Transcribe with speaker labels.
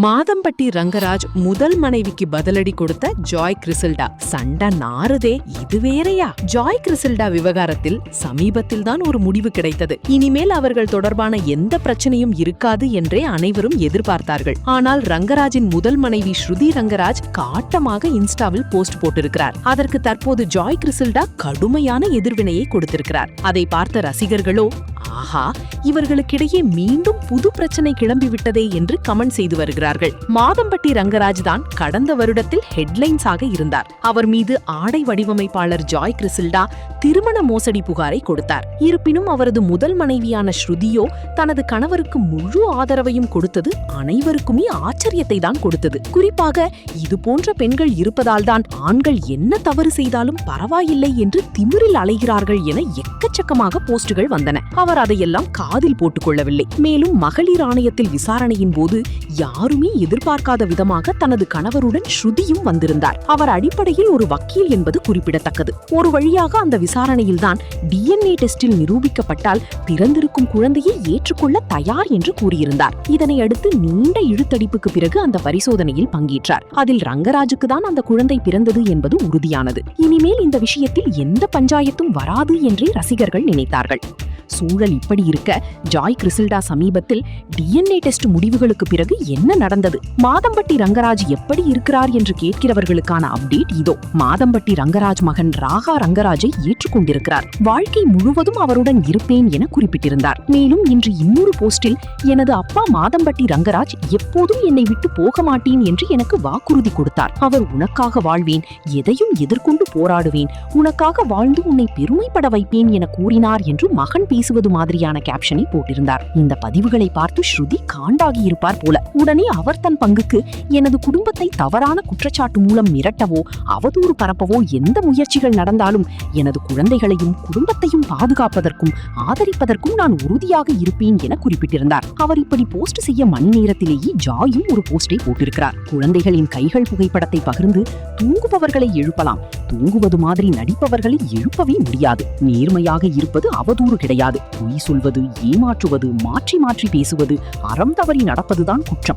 Speaker 1: மாதம்பட்டி ரங்கராஜ் முதல் மனைவிக்கு பதிலடி கொடுத்த ஜாய் கிறிசல்டா. சண்டை நாறுதே, இது வேறையா? ஜாய் கிறிசல்டா விவகாரத்தில் சமீபத்தில் தான் ஒரு முடிவு கிடைத்தது. இனிமேல் அவர்கள் தொடர்பான எந்த பிரச்சனையும் இருக்காது என்றே அனைவரும் எதிர்பார்த்தார்கள். ஆனால் ரங்கராஜின் முதல் மனைவி ஸ்ருதி ரங்கராஜ் காட்டமாக இன்ஸ்டாவில் போஸ்ட் போட்டிருக்கிறார். அதற்கு தற்போது ஜாய் கிறிசல்டா கடுமையான எதிர்வினையை கொடுத்திருக்கிறார். அதை பார்த்த ரசிகர்களோ, ஆஹா, இவர்களுக்கிடையே மீண்டும் புது பிரச்சனை கிளம்பிவிட்டதே என்று கமெண்ட் செய்து வருகிறார்கள். மாதம்பட்டி ரங்கராஜ் தான் கடந்த வருடத்தில் ஹெட்லைன்ஸ் ஆக இருந்தார். அவர் மீது ஆடை வடிவமைப்பாளர் ஜாய் கிறிசல்டா திருமண மோசடி புகாரை கொடுத்தார். இருப்பினும் அவரது முதல் மனைவியான ஸ்ருதியோ தனது கணவருக்கு முழு ஆதரவையும் கொடுத்தது அனைவருக்குமே ஆச்சரியத்தை தான் கொடுத்தது. குறிப்பாக இது போன்ற பெண்கள் இருப்பதால் தான் ஆண்கள் என்ன தவறு செய்தாலும் பரவாயில்லை என்று திமிரில் அலைகிறார்கள் என எக்கச்சக்கமாக போஸ்டுகள் வந்தன. அவர் அதையெல்லாம் காதில் போட்டுக் கொள்ளவில்லை. மேலும் மகளிர் ஆணையத்தில் விசாரணையின் போது யாருமே எதிர்பார்க்காத விதமாக தனது கணவருடன் ஸ்ருதியும் வந்திருந்தார். அவர் அடிப்படையில் ஒரு வக்கீல் என்பது குறிப்பிடத்தக்கது. ஒரு வழியாக அந்த விசாரணையில்தான் DNA டெஸ்டில் நிரூபிக்கப்பட்டால் பிறந்திருக்கும் குழந்தையை ஏற்றுக்கொள்ள தயார் என்று கூறியிருந்தார். இதனை அடுத்து நீண்ட இழுத்தடிப்புக்கு பிறகு அந்த பரிசோதனையில் பங்கேற்றார். அதில் ரங்கராஜுக்கு தான் அந்த குழந்தை பிறந்தது என்பது உறுதியானது. இனிமேல் இந்த விஷயத்தில் எந்த பஞ்சாயத்தும் வராது என்றே ரசிகர்கள் நினைத்தார்கள். சூழல் இப்படி இருக்க, ஜாய் கிறிசல்டா சமீபத்தில் DNA டெஸ்ட் முடிவுகளுக்கு பிறகு என்ன நடந்தது, மாதம்பட்டி ரங்கராஜ் எப்படி இருக்கிறார் என்று கேட்கிறவர்களுக்கான அப்டேட் இதோ. மாதம்பட்டி ரங்கராஜ் மகன் ராகா ரங்கராஜை ஏற்றுக்கொண்டிருக்கிறார். வாழ்க்கை முழுவதும் அவருடன் இருப்பேன் என குறிப்பிட்டிருந்தார். மேலும் இன்று இன்னொரு போஸ்டில், எனது அப்பா மாதம்பட்டி ரங்கராஜ் எப்போதும் என்னை விட்டு போக மாட்டேன் என்று எனக்கு வாக்குறுதி கொடுத்தார். அவர் உனக்காக வாழ்வேன், எதையும் எதிர்கொண்டு போராடுவேன், உனக்காக வாழ்ந்து உன்னை பெருமைப்பட வைப்பேன் என கூறினார் என்று மகன் பேசுவது மாதிரியான கேப்ஷனை போட்டிருந்தார். இந்த பதிவுகளை பார்த்து ஸ்ருதி காண்டாகி இருப்பார் போல. உடனே அவர் தன் பங்குக்கு, எனது குடும்பத்தை தவறான குற்றச்சாட்டு மூலம் மிரட்டவோ அவதூறு பரப்பவோ எந்த முயற்சிகள் நடந்தாலும் எனது குழந்தைகளையும் குடும்பத்தையும் பாதுகாப்பதற்கும் ஆதரிப்பதற்கும் நான் உறுதியாக இருப்பேன் என குறிப்பிட்டிருந்தார். அவர் இப்படி போஸ்ட் செய்ய மணி நேரத்திலேயே ஜாயும் ஒரு போஸ்டை போட்டிருக்கிறார். குழந்தைகளின் கைகள் புகைப்படத்தை பகிர்ந்து தூங்குபவர்களை எழுப்பலாம், தூங்குவது மாதிரி நடிப்பவர்களை எழுப்பவே முடியாது. நேர்மையாக இருப்பது அவதூறு கிடையாது. பொய் சொல்வது, ஏமாற்றுவது, மாற்றி மாற்றி பேசுவது, அறம் தவறி நடப்பதுதான் குற்றம்.